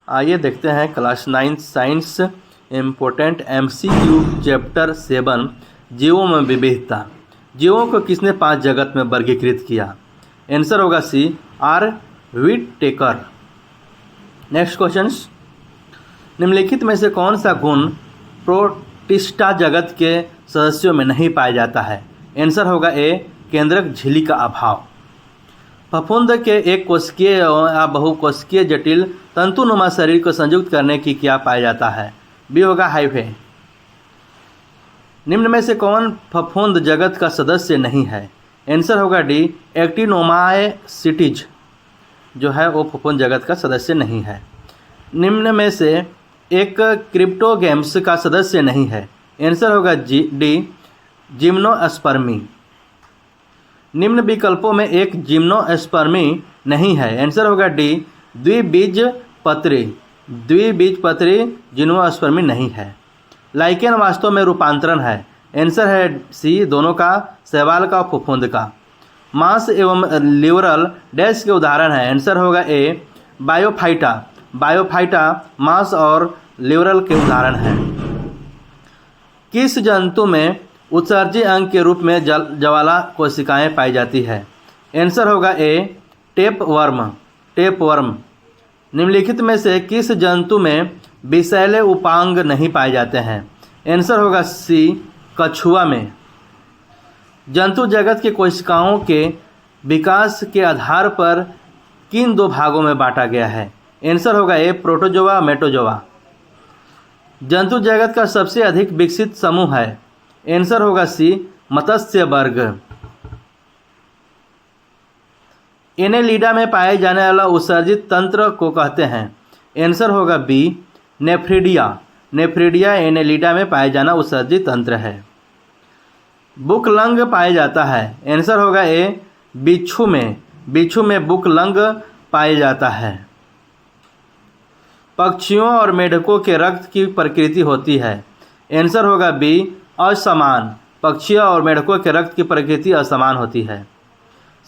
आइए देखते हैं class 9 science important MCQ chapter 7 जीवों में विविधता। जीवों को किसने 5 जगत में वर्गीकृत किया? आंसर होगा सी, आर व्हिटेकर। नेक्स्ट क्वेश्चन, निम्नलिखित में से कौन सा गुण प्रोटिस्टा जगत के सदस्यों में नहीं पाया जाता है? आंसर होगा ए, केंद्रक झिल्ली का अभाव। फफूंद के एक कोशिकीय या बहुकोशिकीय जटिल तंतुनुमा शरीर को संयुक्त करने की क्या पाया जाता है? बी होगा हाइफे। निम्न में से कौन फफूंद जगत का सदस्य नहीं है? आंसर होगा डी, एक्टिनोमाइसीट्स जो है वो फफूंद जगत का सदस्य नहीं है। निम्न में से एक क्रिप्टोगेम्स का सदस्य नहीं है? आंसर होगा डी, जिम्नोस्पर्मी। निम्न विकल्पों में एक जिम्नोस्पर्मी नहीं है? आंसर होगा डी, द्विबीजपत्री। द्विबीजपत्री जिम्नोस्पर्मी नहीं है। लाइकेन वास्तव में रूपांतरण है? आंसर है सी, दोनों का, शैवाल का और फफूंद का। मांस एवं लिवरल डैश के उदाहरण है? आंसर होगा ए, बायोफाइटा। बायोफाइटा मांस और लिवरल के उदाहरण हैं। किस जंतु में उत्सर्जी अंग के रूप में ज्वाला कोशिकाएं पाई जाती है? आंसर होगा ए, टेपवर्म। टेपवर्म। निम्नलिखित में से किस जंतु में विषैले उपांग नहीं पाए जाते हैं? आंसर होगा सी, कछुआ में। जंतु जगत के कोशिकाओं के विकास के आधार पर किन 2 भागों में बांटा गया है? आंसर होगा ए, प्रोटोजोआ मेटोजोआ। जंतु जगत का सबसे अधिक विकसित समूह है? आंसर होगा सी, मत्स्य वर्ग। एनेलिडा में पाए जाने वाला उत्सर्जित तंत्र को कहते हैं? आंसर होगा बी, नेफ्रिडिया। नेफ्रिडिया एनेलिडा में पाए जाना उत्सर्जित तंत्र है। बुकलंग पाया जाता है? आंसर होगा ए, बिच्छू में। बिच्छू में बुकलंग पाया जाता है। पक्षियों और मेढकों के रक्त की प्रकृति होती है? आंसर होगा बी, असमान। पक्षियों और मेढकों के रक्त की प्रकृति असमान होती है।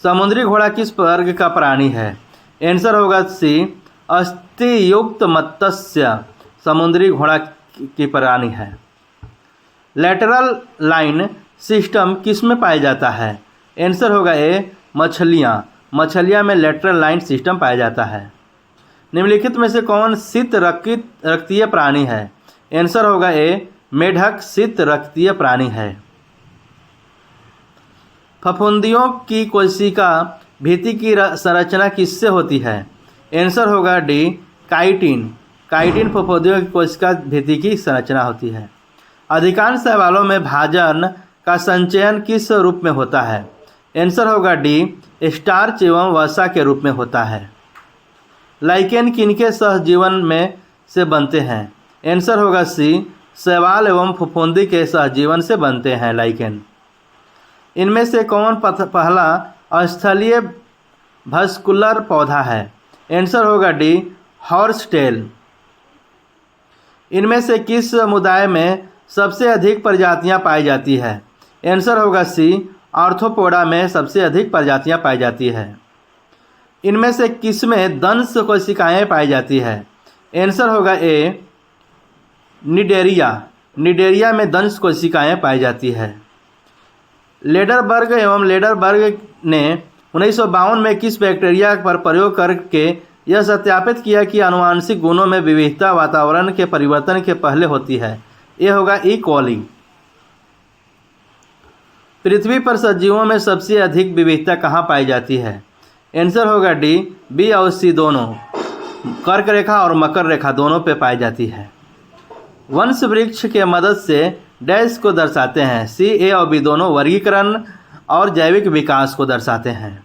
समुद्री घोड़ा किस वर्ग का प्राणी है? आंसर होगा सी, अस्थियुक्त मत्स्य समुद्री घोड़ा की प्राणी है। लेटरल लाइन सिस्टम किस में पाया जाता है? आंसर होगा ए, मछलियाँ। मछलियाँ में लेटरल लाइन सिस्टम पाया जाता है। निम्नलिखित में से कौन शीत रक्तीय प्राणी है? आंसर होगा ए, मेढक शीत रक्तीय प्राणी है। फफूंदियों की कोशिका भित्ति की संरचना किससे होती है? आंसर होगा डी, काइटिन। काइटिन फफूंदियों की कोशिका भित्ति की संरचना होती है। अधिकांश शैवालों में भाजन का संचयन किस रूप में होता है? आंसर होगा डी, स्टार्च एवं वसा के रूप में होता है। लाइकेन किनके सहजीवन में से बनते हैं? आंसर होगा सी, शैवाल एवं फफूंदी के सहजीवन से बनते हैं लाइकेन। इनमें से कौन पहला स्थलीय भस्कुलर पौधा है? आंसर होगा डी, हॉर्सटेल। इनमें से किस समुदाय में सबसे अधिक प्रजातियां पाई जाती है? आंसर होगा सी, आर्थ्रोपोडा में सबसे अधिक प्रजातियां पाई जाती है। इनमें से किस में दंश कोशिकाएं पाई जाती है? आंसर होगा ए, निडेरिया। निडेरिया में दंश कोशिकाएं पाई जाती है। लेडरबर्ग एवं लेडरबर्ग ने 1952 में किस बैक्टीरिया पर प्रयोग करके यह सत्यापित किया कि आनुवांशिक गुणों में विविधता वातावरण के परिवर्तन के पहले होती है? यह होगा ई कॉली। पृथ्वी पर सजीवों में सबसे अधिक विविधता कहाँ पाई जाती है? आंसर होगा डी, बी और सी दोनों। कर्क रेखा और मकर रेखा दोनों पे पाई जाती है। वंश वृक्ष के मदद से डैश को दर्शाते हैं? सी, ए और बी दोनों वर्गीकरण और जैविक विकास को दर्शाते हैं।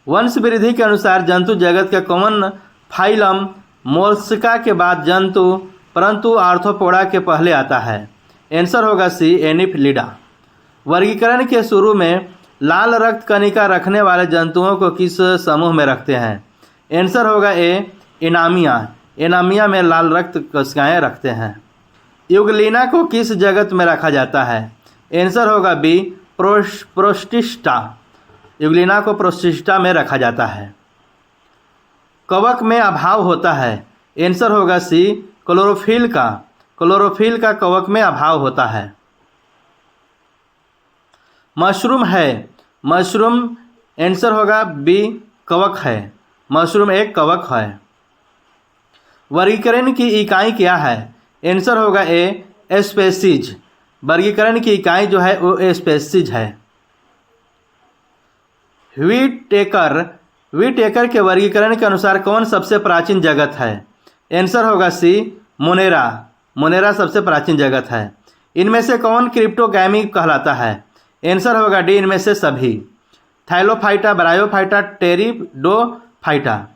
वंश वृद्धि के अनुसार जंतु जगत का कॉमन फाइलम मोलस्का के बाद जंतु, परंतु आर्थ्रोपोडा के पहले आता है? आंसर होगा सी, एनिफिलिडा। वर्गीकरण के शुरू में लाल रक्त कणिका रखने वाले जंतुओं को किस समूह में रखते हैं? आंसर होगा ए, एनामिया। एनामिया में लाल रक्त कोशिकाएं रखते हैं। युगलिना को किस जगत में रखा जाता है? आंसर होगा बी, प्रोस्टिस्टा। युगलिना को प्रोस्टिस्टा में रखा जाता है। कवक में अभाव होता है? आंसर होगा सी, क्लोरोफिल का। क्लोरोफिल का कवक में अभाव होता है। मशरूम है? मशरूम आंसर होगा बी, कवक है। मशरूम एक कवक है। वर्गीकरण की इकाई क्या है? आंसर होगा ए, स्पेसीज। वर्गीकरण की इकाई जो है वो स्पेसीज है। व्हीटेकर के वर्गीकरण के अनुसार कौन सबसे प्राचीन जगत है? आंसर होगा सी, मोनेरा। मोनेरा सबसे प्राचीन जगत है। इनमें से कौन क्रिप्टोगैमी कहलाता है? आंसर होगा डी, इनमें से सभी। थाइलोफाइटा, ब्रायोफाइटा, टेरिडोफाइटा।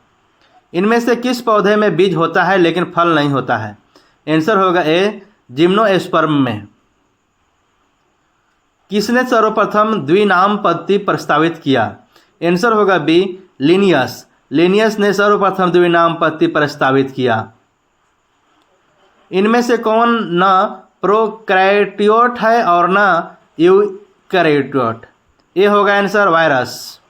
इनमें से किस पौधे में बीज होता है लेकिन फल नहीं होता है? आंसर होगा ए, जिम्नोस्पर्म में। किसने सर्वप्रथम द्विनामपत्ति प्रस्तावित किया? आंसर होगा बी, लिनियस। लिनियस ने सर्वप्रथम द्विनामपत्ति प्रस्तावित किया। इनमें से कौन न प्रोकैरियोट है और न यूकैरियोट? ये होगा आंसर वायरस।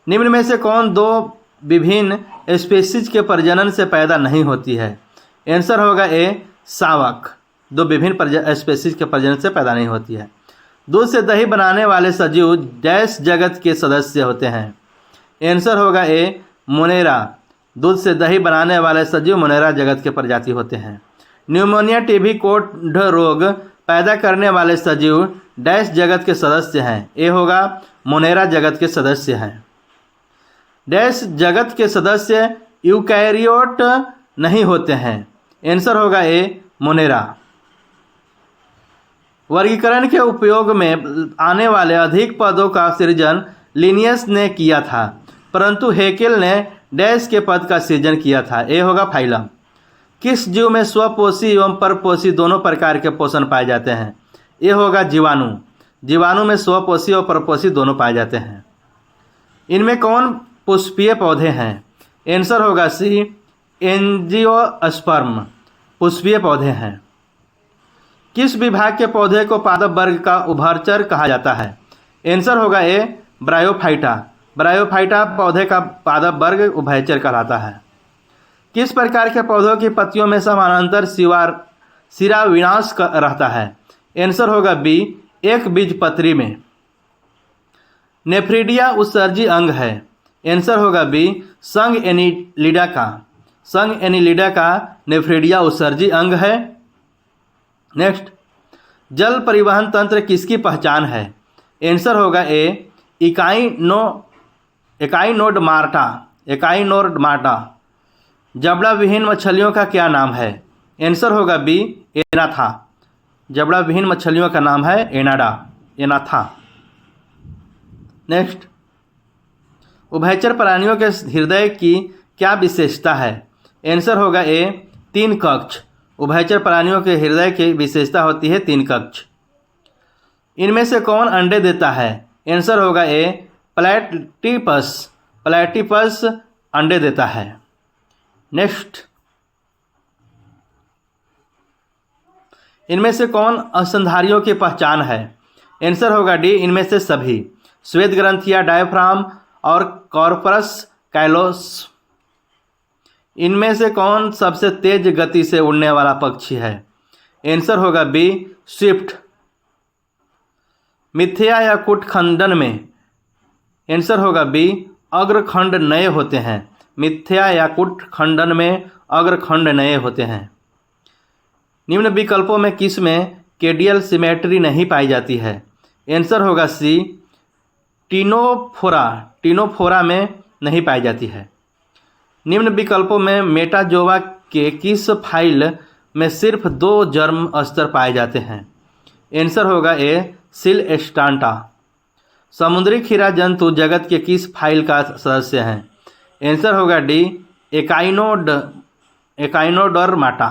निम्न में से कौन दो विभिन्न स्पीशीज के प्रजनन से पैदा नहीं होती है? आंसर होगा ए, शावक। दो विभिन्न स्पीशीज के प्रजनन से पैदा नहीं होती है। दूध से दही बनाने वाले सजीव डैश जगत के सदस्य होते हैं? आंसर होगा ए, मोनेरा। दूध से दही बनाने वाले सजीव मोनेरा जगत के प्रजाति होते हैं। न्यूमोनिया, टीबी, कोढ़ रोग पैदा करने वाले सजीव डैश जगत के सदस्य हैं? ए होगा, मोनेरा जगत के सदस्य हैं। डैश जगत के सदस्य यूकैरियोट नहीं होते हैं? आंसर होगा ए, मोनेरा। वर्गीकरण के उपयोग में आने वाले अधिक पदों का सृजन लिनियस ने किया था, परंतु हेकेल ने डैश के पद का सृजन किया था? ए होगा, फाइलम। किस जीव में स्वपोषी एवं परपोषी दोनों प्रकार के पोषण पाए जाते हैं? ए होगा, जीवाणु। जीवाणु में स्वपोषी और परपोषी दोनों पाए जाते हैं। इनमें कौन पुष्पीय पौधे हैं? आंसर होगा सी, एंजियोस्पर्म पुष्पीय पौधे हैं। किस विभाग के पौधे को पादप वर्ग का उभयचर कहा जाता है? आंसर होगा ए, ब्रायोफाइटा। ब्रायोफाइटा पौधे का पादप वर्ग उभयचर कहलाता है। किस प्रकार के पौधों की पत्तियों में समानांतर सिरा विन्यास रहता है? आंसर होगा बी, एक बीजपत्री में। नेफ्रिडिया उत्सर्जी अंग है? आंसर होगा बी, संघ एनिलिडा का। संघ एनिलिडा का नेफ्रिडिया उत्सर्जी अंग है। नेक्स्ट, जल परिवहन तंत्र किसकी पहचान है? आंसर होगा ए, इकाइनोडर्माटा। जबड़ा विहीन मछलियों का क्या नाम है? आंसर होगा बी, एनाथा। जबड़ा विहीन मछलियों का नाम है एनाथा। नेक्स्ट, उभयचर प्राणियों के हृदय की क्या विशेषता है? आंसर होगा ए, 3 कक्ष। उभयचर प्राणियों के हृदय की विशेषता होती है 3 कक्ष। इनमें से कौन अंडे देता है? आंसर होगा ए, प्लैटिपस। प्लैटिपस अंडे देता है। नेक्स्ट, इनमें से कौन स्तनधारियों की पहचान है? आंसर होगा डी, इनमें से सभी। श्वेत ग्रंथिया, डायफ्राम और कॉर्पस कैलोस। इनमें से कौन सबसे तेज गति से उड़ने वाला पक्षी है? आंसर होगा बी, स्विफ्ट। मिथ्या या कुटखंडन में? आंसर होगा बी, अग्रखंड नए होते हैं। मिथ्या या कुटखंडन में अग्रखंड नए होते हैं। निम्न विकल्पों में किस में केडियल सिमेट्री नहीं पाई जाती है? आंसर होगा सी, टीनोफोरा। टीनोफोरा में नहीं पाई जाती है। निम्न विकल्पों में मेटाजोवा के किस फाइल में सिर्फ 2 जर्म स्तर पाए जाते हैं? आंसर होगा ए, सिलस्टांटा। समुद्री खीरा जंतु जगत के किस फाइल का सदस्य हैं? आंसर होगा डी, एकाइनोडर्माटा।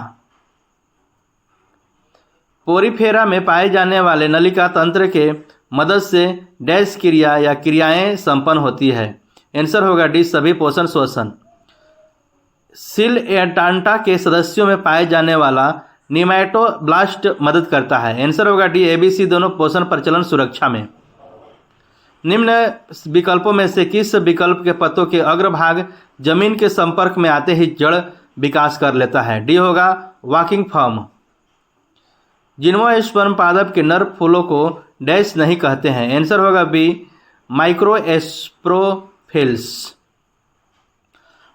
पोरीफेरा में पाए जाने वाले नलिका तंत्र के मदद से डैश क्रिया या क्रियाएं संपन्न होती है? आंसर होगा डी, सभी पोषण शोषण। सिलस्टांटा के सदस्यों में पाए जाने वाला निमैटोब्लास्ट मदद करता है? आंसर होगा डी, ABC दोनों पोषण प्रचलन सुरक्षा में। निम्न विकल्पों में से किस विकल्प के पत्तों के अग्रभाग जमीन के संपर्क में आते ही जड़ विकास कर लेता है? डी होगा वॉकिंग फॉर्म। जिम्नोस्पर्म पादप के नर फूलों को डैश नहीं कहते हैं? आंसर होगा बी माइक्रोस्पोरोफिल्स।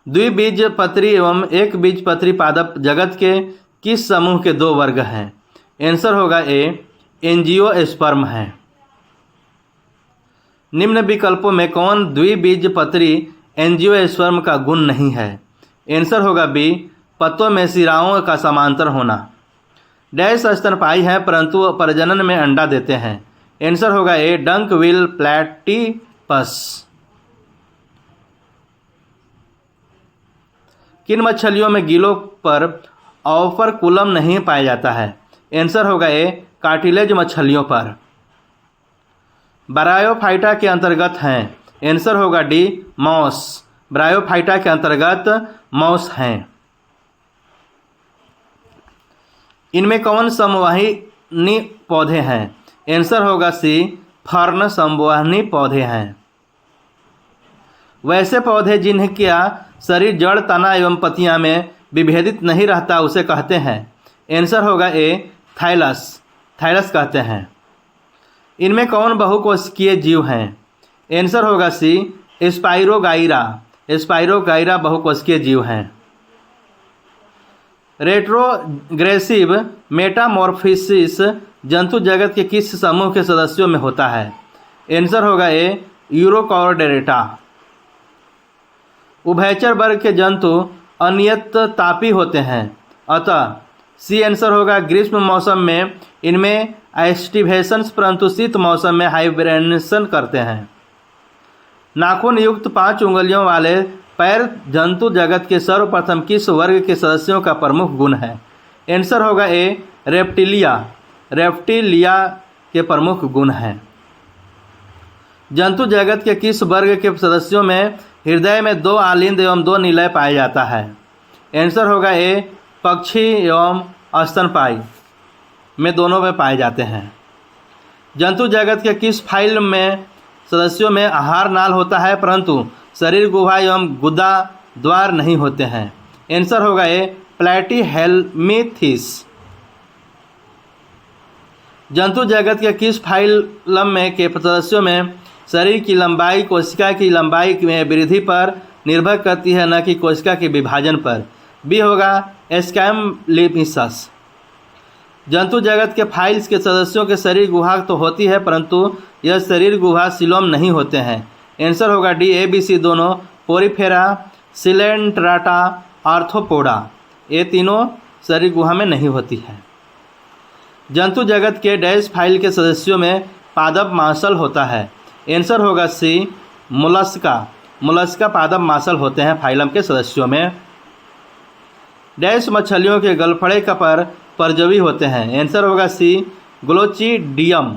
द्विबीजपत्री एवं एक बीजपत्री पादप जगत के किस समूह के दो वर्ग हैं? आंसर होगा ए एंजियोस्पर्म है। निम्न विकल्पों में कौन द्विबीजपत्री एंजियोस्पर्म का गुण नहीं है? आंसर होगा बी पत्तों में शिराओं का समांतर होना। डैश स्तनपायी हैं परंतु प्रजनन में अंडा देते हैं? आंसर होगा ए डंकविल प्लैटिपस। किन मछलियों में गिलों पर ऑफरकुलम नहीं पाया जाता है? आंसर होगा ए कार्टिलेज मछलियों पर। ब्रायोफाइटा के अंतर्गत हैं? आंसर होगा डी मॉस। ब्रायोफाइटा के अंतर्गत मॉस हैं। इनमें कौन संवहनी पौधे हैं? आंसर होगा सी फर्न संवहनी पौधे हैं। वैसे पौधे जिनका शरीर जड़ तना एवं पत्तियां में विभेदित नहीं रहता उसे कहते हैं? आंसर होगा ए थाइलस। थाइलस कहते हैं। इनमें कौन बहुकोशिकीय जीव हैं? आंसर होगा सी स्पाइरोगाइरा। स्पाइरोगाइरा बहुकोशिकीय जीव हैं। रेट्रोग्रेसिव मेटामॉर्फोसिस जंतु जगत के किस समूह के सदस्यों में होता है? आंसर होगा ए यूरोकॉर्डेटा। उभयचर वर्ग के जंतु अनियत तापी होते हैं, अतः सी आंसर होगा ग्रीष्म मौसम में इनमें एस्टिवेशन परंतु शीत मौसम में हाइब्रेनेशन करते हैं। नाखून युक्त 5 उंगलियों वाले पैर जंतु जगत के सर्वप्रथम किस वर्ग के सदस्यों का प्रमुख गुण है? आंसर होगा ए रेप्टिलिया। रेप्टिलिया के प्रमुख गुण हैं। जंतु जगत के किस वर्ग के सदस्यों में हृदय में 2 आलिंद एवं 2 निलय पाया जाता है? आंसर होगा ए पक्षी एवं स्तनपायी में दोनों में पाए जाते हैं। जंतु जगत के किस फाइल में सदस्यों में आहार नाल होता है परंतु शरीर गुहा एवं गुदा द्वार नहीं होते हैं? आंसर होगा ए प्लैटीहेल्मिथिस। जंतु जगत के किस फाइलम में के सदस्यों में शरीर की लंबाई कोशिका की लंबाई में वृद्धि पर निर्भर करती है न कि कोशिका के विभाजन पर? बी होगा स्कैमलिपिसस। जंतु जगत के फाइल्स के सदस्यों के शरीर गुहा तो होती है परंतु यह शरीर गुहा सिलोम नहीं होते हैं? आंसर होगा डी ए बी सी दोनों पोरीफेरा सिलेंट्राटा आर्थ्रोपोडा ये तीनों शरीर गुहा में नहीं होती है। जंतु जगत के डैश फाइल के सदस्यों में पादप मांसल होता है? आंसर होगा सी मोलस्का। मोलस्का पादप मांसल होते हैं फाइलम के सदस्यों में। डैश मछलियों के गलफड़े का पर परजवी होते हैं? आंसर होगा सी ग्लोचिडियम।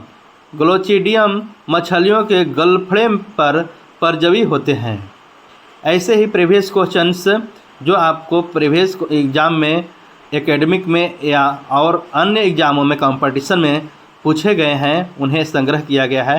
ग्लोचिडियम मछलियों के गलफड़े पर परजवी होते हैं। ऐसे ही प्रीवियस क्वेश्चंस जो आपको प्रीवियस एग्ज़ाम में एकेडमिक में या और अन्य एग्ज़ामों में कंपटीशन में पूछे गए हैं उन्हें संग्रह किया गया है।